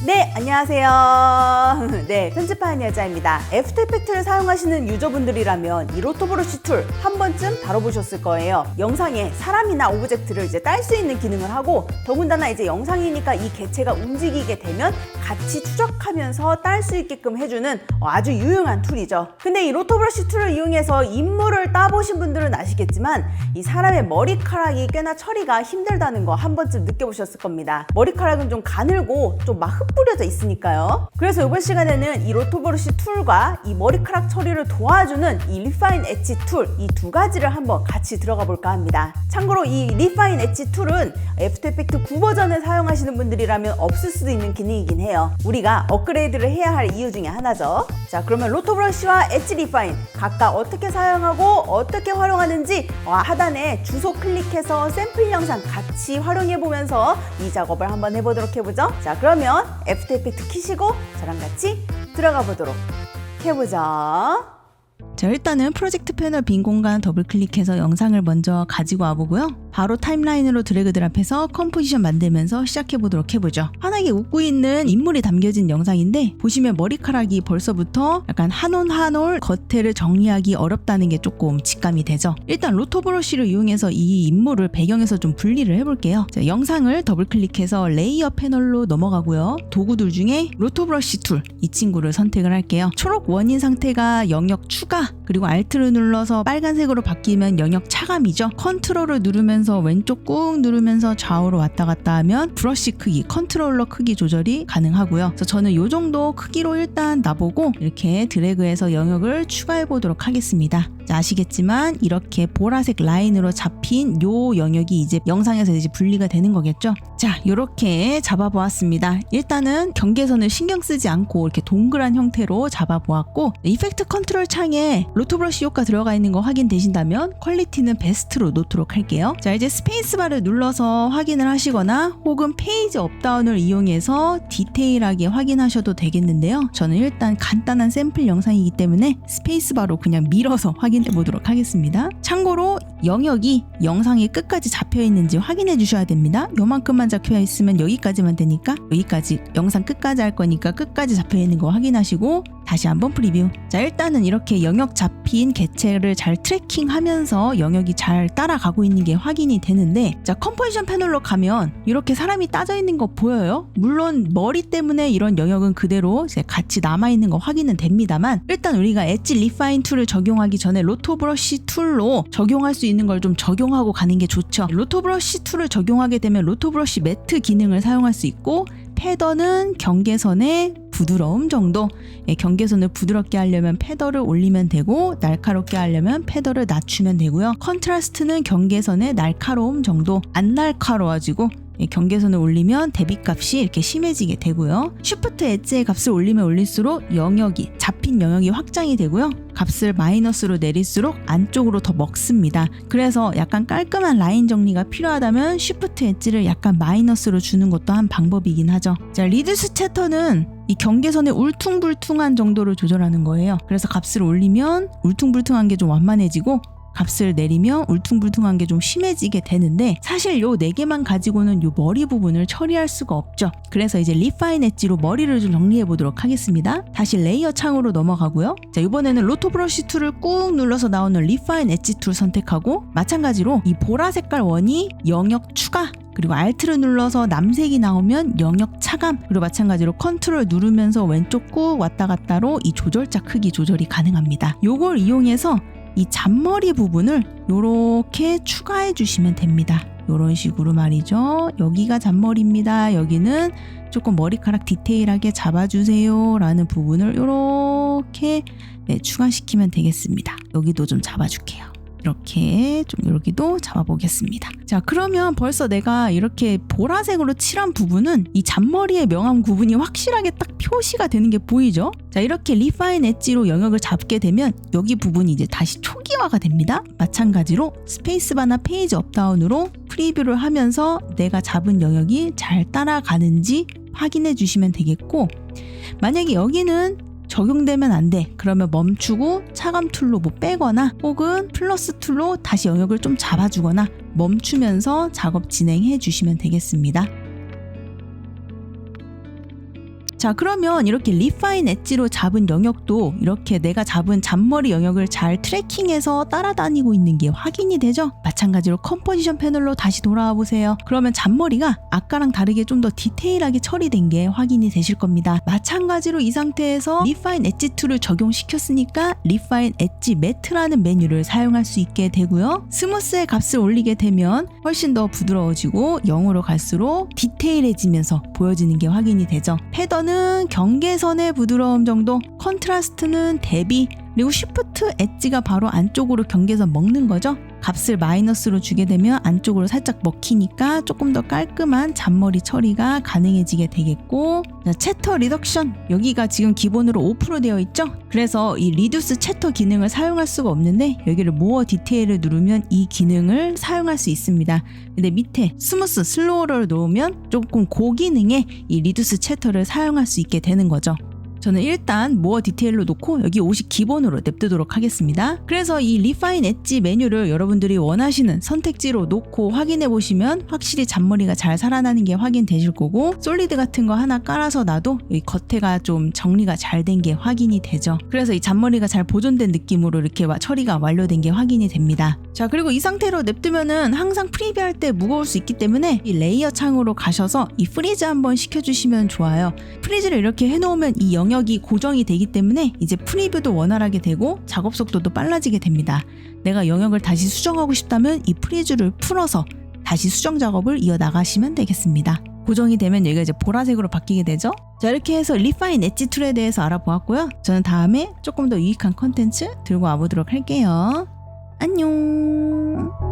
네, 안녕하세요. 네, 편집하는 여자입니다. 애프터 이펙트를 사용하시는 유저분들이라면 이 로토 브러쉬 툴 한 번쯤 다뤄보셨을 거예요. 영상에 사람이나 오브젝트를 이제 딸 수 있는 기능을 하고, 더군다나 이제 영상이니까 이 개체가 움직이게 되면 같이 추적하면서 딸 수 있게끔 해주는 아주 유용한 툴이죠. 근데 이 로토 브러쉬 툴을 이용해서 인물을 따보신 분들은 아시겠지만 이 사람의 머리카락이 꽤나 처리가 힘들다는 거 한 번쯤 느껴보셨을 겁니다. 머리카락은 좀 가늘고 좀 막 흩뿌려져 있으니까요. 그래서 이번 시간에는 이 로토 브러쉬 툴과 이 머리카락 처리를 도와주는 이 리파인 엣지 툴, 이 두 가지를 한번 같이 들어가 볼까 합니다. 참고로 이 리파인 엣지 툴은 애프터 이펙트 9버전을 사용하시는 분들이라면 없을 수도 있는 기능이긴 해요. 우리가 업그레이드를 해야 할 이유 중에 하나죠. 자, 그러면 로토 브러쉬와 엣지 리파인 각각 어떻게 사용하고 어떻게 활용하는지 하단에 주소 클릭해서 샘플 영상 같이 활용해 보면서 이 작업을 한번 해보도록 해보죠. 자, 그러면 애프터 이펙트 키시고 저랑 같이 들어가 보도록 해보죠. 자, 일단은 프로젝트 패널 빈 공간 더블 클릭해서 영상을 먼저 가지고 와보고요. 바로 타임라인으로 드래그 드랍해서 컴포지션 만들면서 시작해보도록 해보죠. 환하게 웃고 있는 인물이 담겨진 영상인데 보시면 머리카락이 벌써부터 약간 한 올 겉에를 정리하기 어렵다는 게 조금 직감이 되죠. 일단 로토 브러쉬를 이용해서 이 인물을 배경에서 좀 분리를 해볼게요. 자, 영상을 더블 클릭해서 레이어 패널로 넘어가고요. 도구들 중에 로토 브러쉬 툴, 이 친구를 선택을 할게요. 초록 원인 상태가 영역 추가, 그리고 Alt를 눌러서 빨간색으로 바뀌면 영역 차감이죠. 컨트롤을 누르면서 왼쪽 꾹 누르면서 좌우로 왔다 갔다 하면 브러쉬 크기, 컨트롤러 크기 조절이 가능하고요. 그래서 저는 이 정도 크기로 일단 놔보고 이렇게 드래그해서 영역을 추가해 보도록 하겠습니다. 자, 아시겠지만 이렇게 보라색 라인으로 잡힌 요 영역이 이제 영상에서 이제 분리가 되는 거겠죠. 자, 이렇게 잡아보았습니다. 일단은 경계선을 신경 쓰지 않고 이렇게 동그란 형태로 잡아보았고, 이펙트 컨트롤 창에 로토 브러쉬 효과 들어가 있는 거 확인되신다면 퀄리티는 베스트로 놓도록 할게요. 자, 이제 스페이스바를 눌러서 확인을 하시거나 혹은 페이지 업다운을 이용해서 디테일하게 확인하셔도 되겠는데요. 저는 일단 간단한 샘플 영상이기 때문에 스페이스바로 그냥 밀어서 확인해 보도록 하겠습니다. 참고로 영역이 영상의 끝까지 잡혀 있는지 확인해 주셔야 됩니다. 요만큼만 잡혀 있으면 여기까지만 되니까 여기까지 영상 끝까지 할 거니까 끝까지 잡혀 있는 거 확인하시고 다시 한번 프리뷰. 자, 일단은 이렇게 영역 잡힌 개체를 잘 트래킹하면서 영역이 잘 따라가고 있는 게 확인이 되는데, 자, 컴포지션 패널로 가면 이렇게 사람이 따져 있는 거 보여요? 물론 머리 때문에 이런 영역은 그대로 이제 같이 남아있는 거 확인은 됩니다만, 일단 우리가 엣지 리파인 툴을 적용하기 전에 로토 브러쉬 툴로 적용할 수 있는 걸 좀 적용하고 가는 게 좋죠. 로토 브러쉬 툴을 적용하게 되면 로토 브러쉬 매트 기능을 사용할 수 있고, 패더는 경계선의 부드러움 정도, 경계선을 부드럽게 하려면 패더를 올리면 되고 날카롭게 하려면 패더를 낮추면 되고요. 컨트라스트는 경계선의 날카로움 정도, 안 날카로워지고 경계선을 올리면 대비값이 이렇게 심해지게 되고요. 쉬프트 엣지의 값을 올리면 올릴수록 영역이, 잡힌 영역이 확장이 되고요. 값을 마이너스로 내릴수록 안쪽으로 더 먹습니다. 그래서 약간 깔끔한 라인 정리가 필요하다면 쉬프트 엣지를 약간 마이너스로 주는 것도 한 방법이긴 하죠. 자, 리듀스 채터는 이 경계선의 울퉁불퉁한 정도를 조절하는 거예요. 그래서 값을 올리면 울퉁불퉁한 게 좀 완만해지고 값을 내리면 울퉁불퉁한 게 좀 심해지게 되는데, 사실 요 4개만 가지고는 요 머리 부분을 처리할 수가 없죠. 그래서 이제 리파인 엣지로 머리를 좀 정리해 보도록 하겠습니다. 다시 레이어 창으로 넘어가고요. 자, 이번에는 로토 브러쉬 툴을 꾹 눌러서 나오는 리파인 엣지 툴 선택하고, 마찬가지로 이 보라 색깔 원이 영역 추가, 그리고 Alt를 눌러서 남색이 나오면 영역 차감, 그리고 마찬가지로 컨트롤 누르면서 왼쪽 꾹 왔다 갔다로 이 조절자 크기 조절이 가능합니다. 요걸 이용해서 이 잔머리 부분을 요렇게 추가해 주시면 됩니다. 요런 식으로 말이죠. 여기가 잔머리입니다. 여기는 조금 머리카락 디테일하게 잡아주세요 라는 부분을 요렇게 추가시키면 되겠습니다. 여기도 좀 잡아줄게요. 이렇게 좀 여기도 잡아보겠습니다. 자, 그러면 벌써 내가 이렇게 보라색으로 칠한 부분은 이 잔머리의 명암 구분이 확실하게 딱 표시가 되는 게 보이죠? 자, 이렇게 리파인 엣지로 영역을 잡게 되면 여기 부분이 이제 다시 초기화가 됩니다. 마찬가지로 스페이스바나 페이지 업다운으로 프리뷰를 하면서 내가 잡은 영역이 잘 따라가는지 확인해 주시면 되겠고, 만약에 여기는 적용되면 안 돼. 그러면 멈추고 차감 툴로 뭐 빼거나 혹은 플러스 툴로 다시 영역을 좀 잡아주거나 멈추면서 작업 진행해 주시면 되겠습니다. 자, 그러면 이렇게 리파인 엣지로 잡은 영역도 이렇게 내가 잡은 잔머리 영역을 잘 트래킹해서 따라다니고 있는 게 확인이 되죠? 마찬가지로 컴포지션 패널로 다시 돌아와 보세요. 그러면 잔머리가 아까랑 다르게 좀 더 디테일하게 처리된 게 확인이 되실 겁니다. 마찬가지로 이 상태에서 리파인 엣지 툴을 적용시켰으니까 리파인 엣지 매트라는 메뉴를 사용할 수 있게 되고요. 스무스의 값을 올리게 되면 훨씬 더 부드러워지고 0으로 갈수록 디테일해지면서 보여지는 게 확인이 되죠. 패던은 경계선의 부드러움 정도, 컨트라스트는 대비, 그리고 쉬프트 엣지가 바로 안쪽으로 경계선 먹는 거죠. 값을 마이너스로 주게 되면 안쪽으로 살짝 먹히니까 조금 더 깔끔한 잔머리 처리가 가능해지게 되겠고, 자, 채터 리덕션, 여기가 지금 기본으로 5% 되어 있죠. 그래서 이 리듀스 채터 기능을 사용할 수가 없는데 여기를 모어 디테일을 누르면 이 기능을 사용할 수 있습니다. 근데 밑에 스무스 슬로우를 놓으면 조금 고기능의 이 리듀스 채터를 사용할 수 있게 되는 거죠. 저는 일단 모어 디테일로 놓고 여기 50 기본으로 냅두도록 하겠습니다. 그래서 이 리파인 엣지 메뉴를 여러분들이 원하시는 선택지로 놓고 확인해 보시면 확실히 잔머리가 잘 살아나는 게 확인되실 거고, 솔리드 같은 거 하나 깔아서 놔도 이 겉에가 좀 정리가 잘 된 게 확인이 되죠. 그래서 이 잔머리가 잘 보존된 느낌으로 이렇게 처리가 완료된 게 확인이 됩니다. 자, 그리고 이 상태로 냅두면은 항상 프리뷰할 때 무거울 수 있기 때문에 이 레이어 창으로 가셔서 이 프리즈 한번 시켜주시면 좋아요. 프리즈를 이렇게 해놓으면 이 영역이 고정이 되기 때문에 이제 프리뷰도 원활하게 되고 작업 속도도 빨라지게 됩니다. 내가 영역을 다시 수정하고 싶다면 이 프리즈를 풀어서 다시 수정 작업을 이어나가시면 되겠습니다. 고정이 되면 여기가 이제 보라색으로 바뀌게 되죠. 자, 이렇게 해서 리파인 엣지 툴에 대해서 알아보았고요. 저는 다음에 조금 더 유익한 컨텐츠 들고 와보도록 할게요. 안녕.